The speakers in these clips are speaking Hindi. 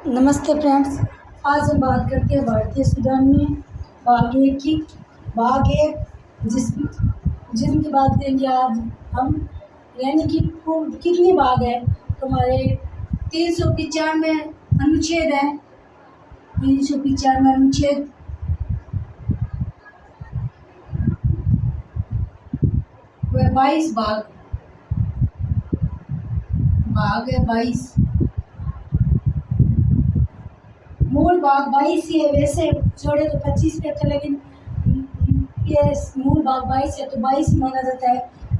नमस्ते फ्रेंड्स। आज हम बात करते हैं भारतीय संविधान में भाग एक जिनकी बात करेंगे आज हम। यानी कि कितने भाग है तो हमारे 395 अनुच्छेद है। 395 अनुच्छेद वह 22 भाग है 22। मूल भाग 22 ही है, वैसे जोड़े तो 25 पे थे, लेकिन ये मूल भाग 22 है तो 22 ही माना जाता है।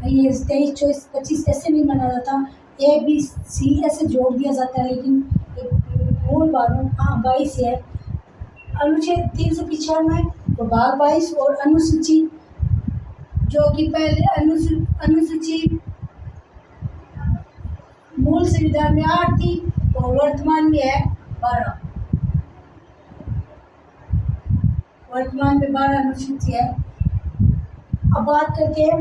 ये 23, 24, 25 ऐसे नहीं माना जाता, ए बी सी ऐसे जोड़ दिया जाता है, लेकिन मूल भाग 22 है। अनुच्छेद 395 तो भाग 22 और अनुसूची जो कि पहले अनुसूची मूल संविधान में 8 थी और वर्तमान में है 12। वर्तमान में 12 अनुसूची है। अब बात करते हैं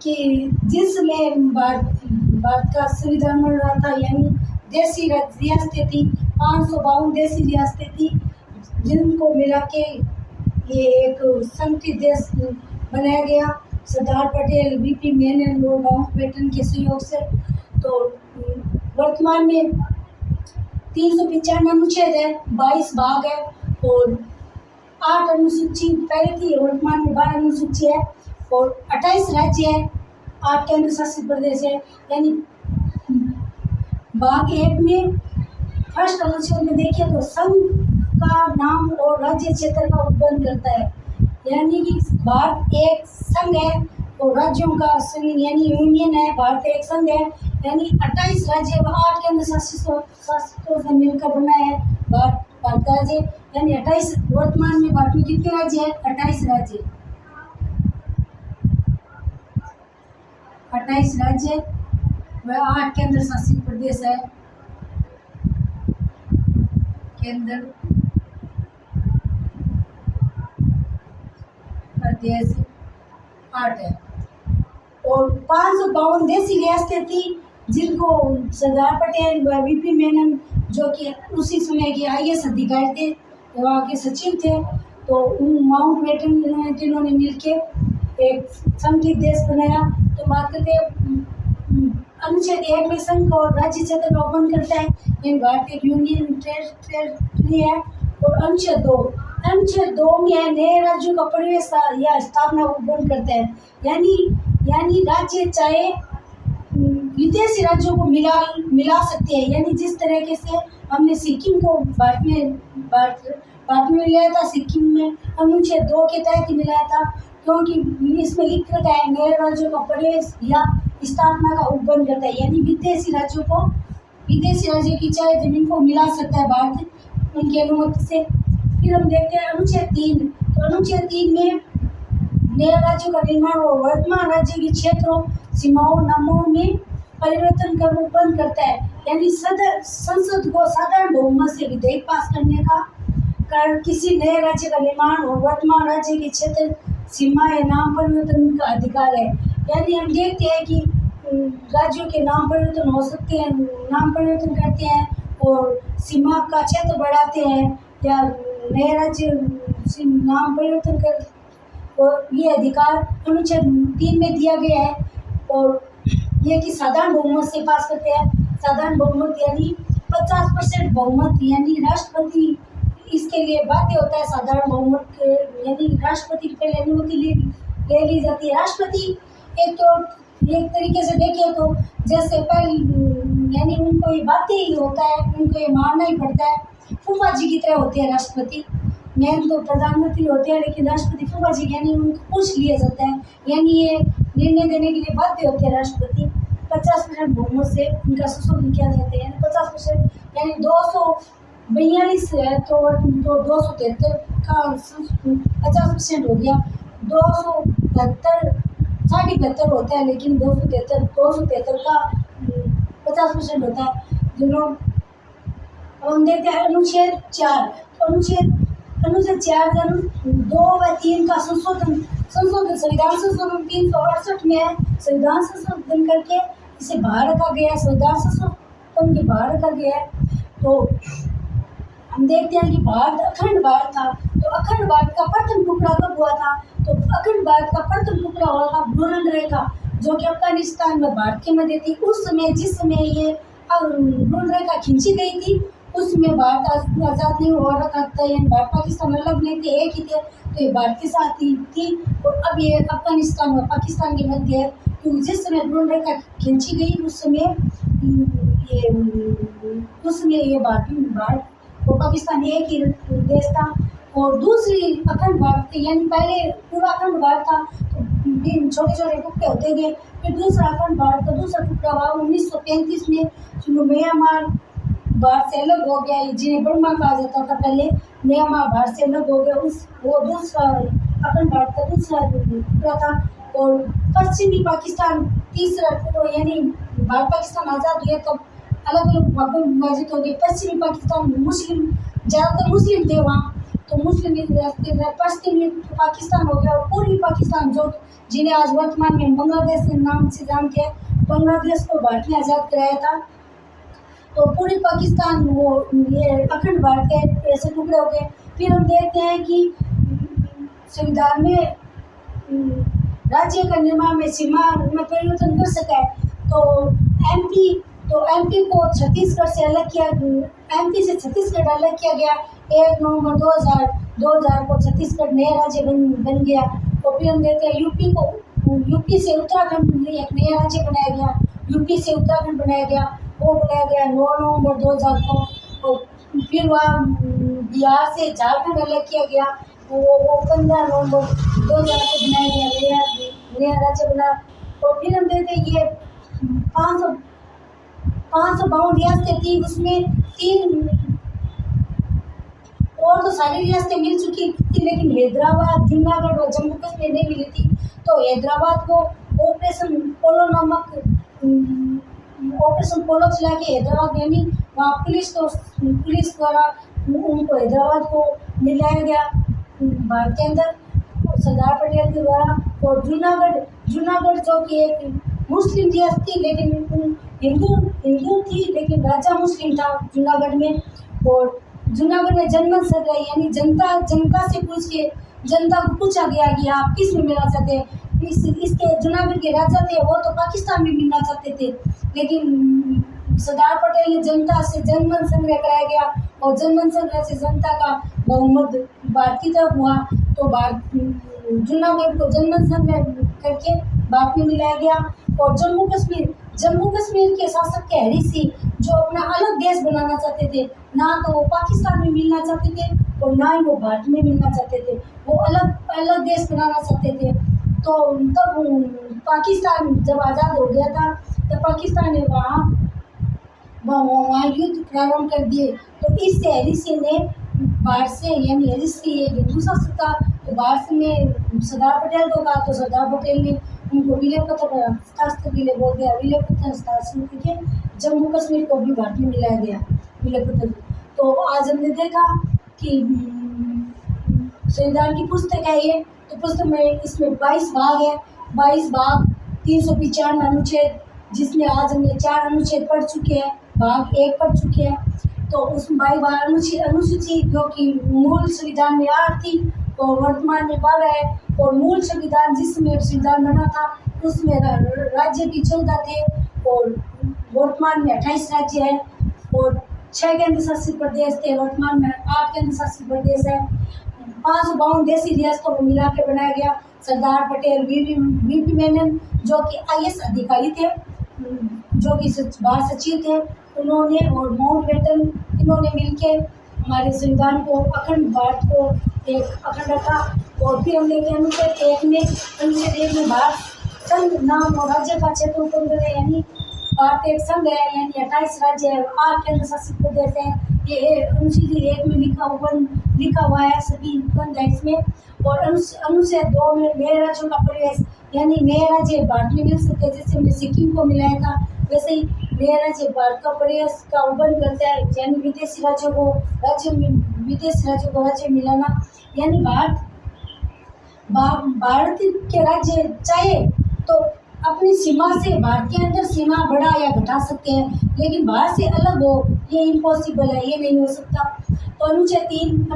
कि जिसमें भारत का संविधान बन रहा था, यानी देसी रियासतें थी, 552 देसी रियासतें थी, जिनको मिला के ये एक संघीय देश बनाया गया सरदार पटेल, बीपी मेनन और माउंटबेटन के सहयोग से। तो वर्तमान में 395 अनुच्छेद है, 22 भाग है और 8 अनुसूची पहले थी, वर्तमान में 12 अनुसूची है और 28 राज्य है, 8 केंद्र शासित प्रदेश है। यानी भाग 1 में फर्स्ट अनुच्छेद में देखिए तो संघ का नाम और राज्य क्षेत्र का उल्लेख करता है। यानी कि भारत एक संघ है और राज्यों का संघ यानी यूनियन है। भारत एक संघ है, यानी 28 राज्य व 8 केंद्र शासितों से मिलकर बना है भारत राज्य, यानी 28। वर्तमान में भारत में कितने राज्य है? 28 राज्य। 28 राज्य व 8 केंद्र शासित प्रदेश है। केंद्र प्रदेश 8 है और 552 देसी रियासतें थी, जिनको सरदार पटेल व बीपी मेनन जो कि उसी समय के IAS अधिकारी थे, वहाँ के सचिव थे, तो उन माउंटबेटन तीनों ने मिलकर एक संघीय देश बनाया। तो बात करते हैं अनुच्छेद 1 में संघ और राज्य क्षेत्र का उपबंध करता है, यानी भारत एक यूनियन टेरिटरी है। और अनुच्छेद 2 में नए राज्यों का प्रवेश या स्थापना उपबंध करता है, यानी राज्य चाहे विदेशी राज्यों को मिला सकते हैं। यानी जिस तरीके से हमने सिक्किम को भारत में मिलाया था, सिक्किम में अनुच्छेद 2 के तहत ही मिलाया था, क्योंकि इसमें लिख रखा है नए राज्यों का प्रवेश या स्थापना का उपबंध करता है, यानी विदेशी राज्यों की चाहे जमीन को मिला सकता है भारत उनकी अनुमति से। फिर हम देखते हैं अनुच्छेद 3। तो अनुच्छेद 3 में नए राज्यों का निर्माण और वर्तमान राज्य के क्षेत्रों, सीमाओं, नामों में परिवर्तन कर उपबंध करता है, यानी संसद को साधारण बहुमत से विधेयक पास करने का किसी नए राज्य का निर्माण और वर्तमान राज्य के क्षेत्र, सीमा या नाम परिवर्तन का अधिकार है। यानी हम देखते हैं कि राज्यों के नाम परिवर्तन हो सकते हैं, नाम परिवर्तन करते हैं और सीमा का क्षेत्र बढ़ाते हैं या नए राज्य नाम परिवर्तन कर, और ये अधिकार अनुच्छेद 3 में दिया गया है। और ये कि साधारण बहुमत से पास करते हैं। साधारण बहुमत यानी 50% बहुमत, यानी राष्ट्रपति इसके लिए बाध्य होता है। साधारण बहुमत यानी राष्ट्रपति की पहले अनुमति ले ली जाती है। राष्ट्रपति एक तरीके से देखें तो जैसे पहले यानी उनको ये बाध्य ही होता है, उनको ये मानना ही पड़ता है। फूफा जी की तरह होते हैं राष्ट्रपति, मेन तो प्रधानमंत्री होते हैं, लेकिन राष्ट्रपति फूफा जी यानी उनको पूछ लिया जाता है, यानी ये निर्णय देने के लिए बाध्य होते हैं राष्ट्रपति। 50% बहुमत से उनका संशोधन किया जाता है, यानी 50% यानी 242 है तो 273 का 50% हो गया। 273 75 होता है, लेकिन 273 का 50% होता है। हम देखते हैं अनुच्छेद 4। तो अनुच्छेद 4 2 व 3 का संशोधन संविधान संशोधन 368 में है। संविधान संशोधन करके इसे बाहर रखा गया, संविधान संशोधन के बाहर रखा गया है। तो हम देखते हैं कि भारत अखंड भारत था, तो अखंड भारत का प्रथम टुकड़ा कब हुआ था? तो अखंड भारत का प्रथम टुकड़ा हुआ था भूरन रेखा, जो कि अफगानिस्तान में भारत के मध्य थी। उस समय जिस समय ये भूरन रेखा खींची गई थी, उसमें भारत आज़ाद नहीं हो रखा था, यानी भारत पाकिस्तान अलग नहीं थे, एक ही थे, तो ये भारत के साथ ही थी। और अब ये अफगानिस्तान और पाकिस्तान के मध्य है, क्योंकि जिस समय भूरन रेखा खींची गई उस समय ये भारत और पाकिस्तान एक ही देश था। और दूसरी अखंड भारत थी, यानी पहले पूरा अखंड भारत था, तो छोटे छोटे टुकड़े होते गए। फिर दूसरा अखंड भारत का दूसरा टुकड़ा हुआ 1935 में, जो म्यांमार भारत से अलग हो गया, जिन्हें बर्मा कहा जाता था पहले, म्यांमार भारत से अलग हो गया। वो दूसरा अखंड भारत का दूसरा टुकड़ा था। और पश्चिमी पाकिस्तान तीसरा, यानी भारत पाकिस्तान आज़ाद हुए तब अलग अलग भागों में विभाजित हो गए। पश्चिमी पाकिस्तान मुस्लिम, ज़्यादातर मुस्लिम थे वहाँ, तो मुस्लिम पश्चिमी पाकिस्तान हो गया। और पूर्वी पाकिस्तान, जो जिन्हें आज वर्तमान में बांग्लादेश के नाम से जानते हैं, बांग्लादेश को भारत ने आज़ाद कराया था। तो पूर्वी पाकिस्तान वो ये अखंड भारत के ऐसे टुकड़े हो गए। फिर हम देखते हैं कि संविधान में राज्य का निर्माण में सीमा में परिवर्तन कर सका है। तो एमपी को छत्तीसगढ़ से अलग किया, एमपी से छत्तीसगढ़ अलग किया गया। 1 नवंबर 2000 को छत्तीसगढ़ नया राज्य बन गया। और फिर हम देखते हैं यूपी से उत्तराखंड एक नया राज्य बनाया गया, यूपी से उत्तराखंड बनाया गया, वो बनाया गया 9 नवंबर 2000 को। और फिर वहाँ बिहार से झारखंड अलग किया गया, वो 15 नवंबर 2000 को बनाया गया, नया राज्य बना। और फिर हम देखते हैं ये 552 रियासतें थी, उसमें 3 और तो सारी रियासतें मिल चुकी थी, लेकिन हैदराबाद, जूनागढ़ और जम्मू कश्मीर नहीं मिली थी। तो हैदराबाद को ऑपरेशन पोलो चला के हैदराबाद, यानी वहाँ पुलिस द्वारा उनको हैदराबाद को मिलाया गया भारत के अंदर सरदार पटेल के द्वारा। और जूनागढ़ जो कि एक मुस्लिम रियासत थी, लेकिन हिंदू थी, लेकिन राजा मुस्लिम था जूनागढ़ में। और जूनागढ़ में जनमत सर रही, यानी जनता से पूछ के जनता को पूछा गया कि आप किस में मिलना चाहते हैं। इसके जूनागढ़ के राजा थे, वो तो पाकिस्तान में मिलना चाहते थे, लेकिन सरदार पटेल ने जनता से जनमत संग्रह कराया गया, और जनमत संग्रह से जनता का बहुमत भारत की तरफ हुआ। तो जूनागढ़ को जनमत संग्रह करके भारत में मिलाया गया। और जम्मू कश्मीर के शासक थे हरी सिंह, जो अपना अलग देश बनाना चाहते थे, ना तो वो पाकिस्तान में मिलना चाहते थे और ना ही वो भारत में मिलना चाहते थे, वो अलग देश बनाना चाहते थे। तो तब पाकिस्तान जब आज़ाद हो गया था, तब पाकिस्तान ने वहाँ युद्ध प्रारंभ कर दिए। तो इससे हरी सिंह ने भारत से, यानी हरी सिंह एक हिंदू शासक था, तो भारत में सरदार पटेल को कहा, तो सरदार पटेल ने उनको विलय पत्र हस्ताक्षर के लिए बोल दिया, विलय पत्र हस्ताक्षर करके जम्मू कश्मीर को भी भारत में मिलाया गया विलय पत्र। तो आज हमने देखा कि संविधान की पुस्तक है ये, तो पुस्तक में इसमें 22 भाग है, 22 भाग 395 अनुच्छेद, जिसमें आज हमने 4 अनुच्छेद पढ़ चुके हैं, भाग 1 पढ़ चुके हैं। तो उस 22 अनुसूची जो कि मूल संविधान में 8 थी, तो वर्तमान में 12 है। और मूल संविधान जिसमें संविधान बना था उसमें राज्य भी 14 थे, और वर्तमान में 28 राज्य है, और 6 केंद्र शासित प्रदेश थे, वर्तमान में 8 केंद्र शासित प्रदेश है। 552 देशी रियासतों को मिला के बनाया गया। सरदार पटेल, वीपी मेनन जो कि IAS अधिकारी थे, जो कि भारत सचिव थे, उन्होंने और माउंटबेटन, इन्होंने मिलके हमारे संविधान को, अखंड भारत को एक अखंड रखा। और फिर हम लेके अनुच्छेद 1 में भारत संघ नाम और राज्य का क्षेत्र है, यानी भारत एक संघ है, यानी 28 राज्य है, 8 केंद्र शासित प्रदेश है। ये अनुच्छेद 1 में लिखा हुआ है, सभी बंद है इसमें। और अनुच्छेद 2 में नए राज्यों का प्रवेश, यानी नए राज्य भारत में मिल सकते हैं, जैसे हमने सिक्किम को मिलाया था, वैसे ही नए राज्य भारत का प्रवेश का उपबंध करता है, यानी विदेशी राज्यों को राज्य मिलाना। यानी भारत के राज्य चाहे तो अपनी सीमा से, भारत के अंदर सीमा बढ़ा या घटा सकते हैं, लेकिन बाहर से अलग हो ये इम्पॉसिबल है, ये नहीं हो सकता। तो अनुच्छेद 3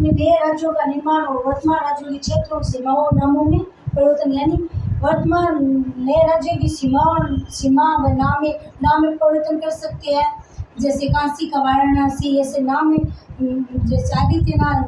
में नए राज्यों का निर्माण और वर्तमान राज्यों के क्षेत्रों सीमाओं नामों में परिवर्तन, यानी वर्तमान नए राज्यों की सीमा व नाम में परिवर्तन कर सकते हैं। जैसे काशी का वाराणसी, ऐसे नाम में जैसे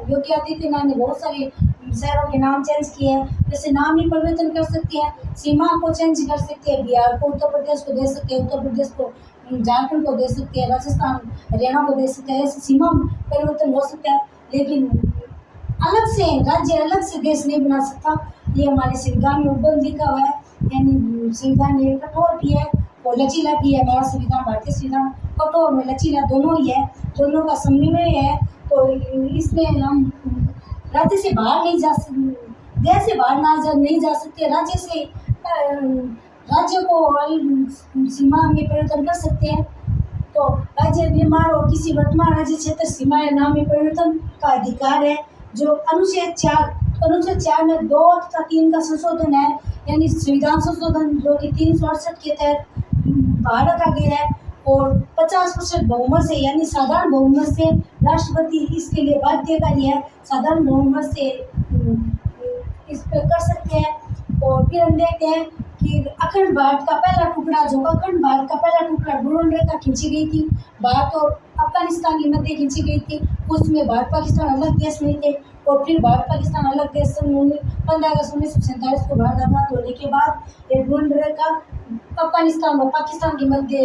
योगी आदित्यनाथ ने बहुत सारे शहरों के नाम चेंज किए हैं, जैसे नाम ही परिवर्तन कर सकते हैं, सीमा को चेंज कर सकते हैं। बिहार को उत्तर प्रदेश को दे सकते हैं, उत्तर प्रदेश को झारखंड को दे सकते हैं, राजस्थान हरियाणा को दे सकते हैं, ऐसे सीमा परिवर्तन हो सकता है। लेकिन अलग से राज्य, अलग से देश नहीं बना सकता। ये हमारे संविधान में उपबंध लिखा हुआ है, यानी संविधान ये कठोर भी है और लचीला भी है। हमारा संविधान, भारतीय संविधान कठोर में लचीला दोनों ही है, दोनों का समन्वय है। तो इसमें हम राज्य से बाहर नहीं जा सकते, देश से बाहर नहीं जा सकते, राज्य से राज्य को सीमा में परिवर्तन कर सकते हैं। तो राज्य निर्माण और किसी वर्तमान राज्य क्षेत्र सीमा या नाम में परिवर्तन का अधिकार है, जो अनुच्छेद 4 में 2 तथा 3 का संशोधन है, यानी संविधान संशोधन जो कि 368 के तहत बाहर रखा गया है। और 50% बहुमत से, यानी साधारण बहुमत से राष्ट्रपति इसके लिए बाध्यकारी है, साधारण बहुमत से इस पर कर सकते हैं। और फिर हम देखते हैं कि अखंड भारत का पहला टुकड़ा ड्यूरंड रेखा खींची गई थी, भारत और अफगानिस्तान के मध्य खींची गई थी। उसमें भारत पाकिस्तान अलग देश नहीं थे, और फिर भारत पाकिस्तान अलग देश 15 अगस्त 1947 को भारत आज़ाद होने के बाद ये ड्यूरंड रेखा अफगानिस्तान और पाकिस्तान के मध्य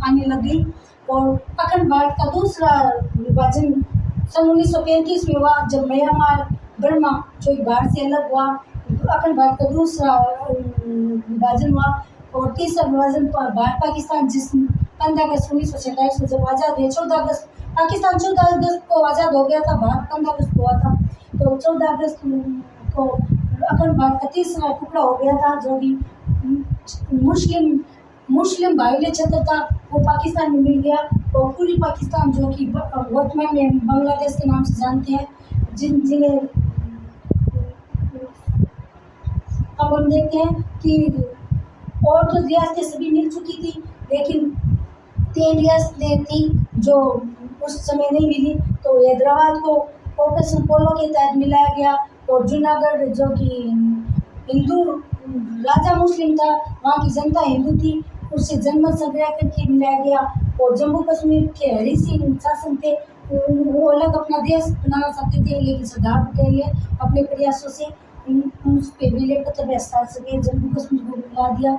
आने लगी। और अखंड भारत का दूसरा विभाजन सन 1935 में हुआ, जब म्यांमार बर्मा जो भारत से अलग हुआ। अखंड भारत का दूसरा विभाजन हुआ। और तीसरा विभाजन भारत पाकिस्तान, जिस 15 अगस्त 1947 को जब आज़ाद हुए, 14 अगस्त पाकिस्तान 14 अगस्त को आज़ाद हो गया था, भारत 15 अगस्त को हुआ था। तो 14 अगस्त को अखंड भारत का तीसरा टुकड़ा हो गया था, जो कि मुस्लिम बाहुल्य क्षेत्र था, वो पाकिस्तान में मिल गया। और पूरी पाकिस्तान, जो कि वर्तमान में बांग्लादेश के नाम से जानते हैं, जिन्हें अब हम देखते हैं कि और तो रियासतें सभी मिल चुकी थी, लेकिन 3 रियासतें थी जो उस समय नहीं मिली। तो हैदराबाद को ऑपरेशन पोलो के तहत मिलाया गया, और जूनागढ़ जो कि हिंदू राजा मुस्लिम था, वहाँ की जनता हिंदू थी, उससे जनमत संग्रह करके मिलाया गया। और जम्मू कश्मीर के हरि सिंह शासन थे, वो अलग अपना देश बनाना चाहते थे, लेकिन सरदार पटेल ने अपने प्रयासों से उस पर मिले पत्र पर हस्ताक्षर किए, जम्मू कश्मीर को मिला दिया,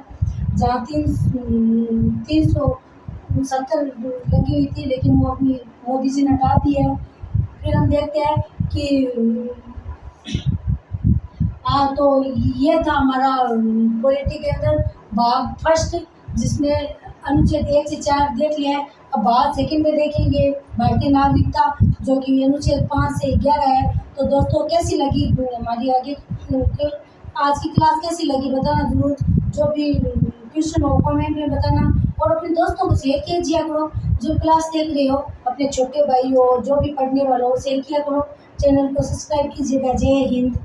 जहाँ 370 लगी हुई थी, लेकिन वो अपनी मोदी जी ने हटा दी है। फिर हम देखते हैं कि तो ये था हमारा पॉलिटी के अंदर भाग फर्स्ट, जिसमें अनुच्छेद 1 से 4 देख लिया है। अब भाग सेकंड में देखेंगे भारतीय नागरिकता, जो कि अनुच्छेद 5 से 11 है। तो दोस्तों कैसी लगी हमारी आज की क्लास, कैसी लगी बताना जरूर, जो भी क्वेश्चन हो कमेंट में बताना, और अपने दोस्तों को शेयर कीजिए करो, जो क्लास देख रहे हो, अपने छोटे भाई हो, जो भी पढ़ने वाला हो, शेयर किया करो, चैनल को सब्सक्राइब कीजिएगा। जय हिंद।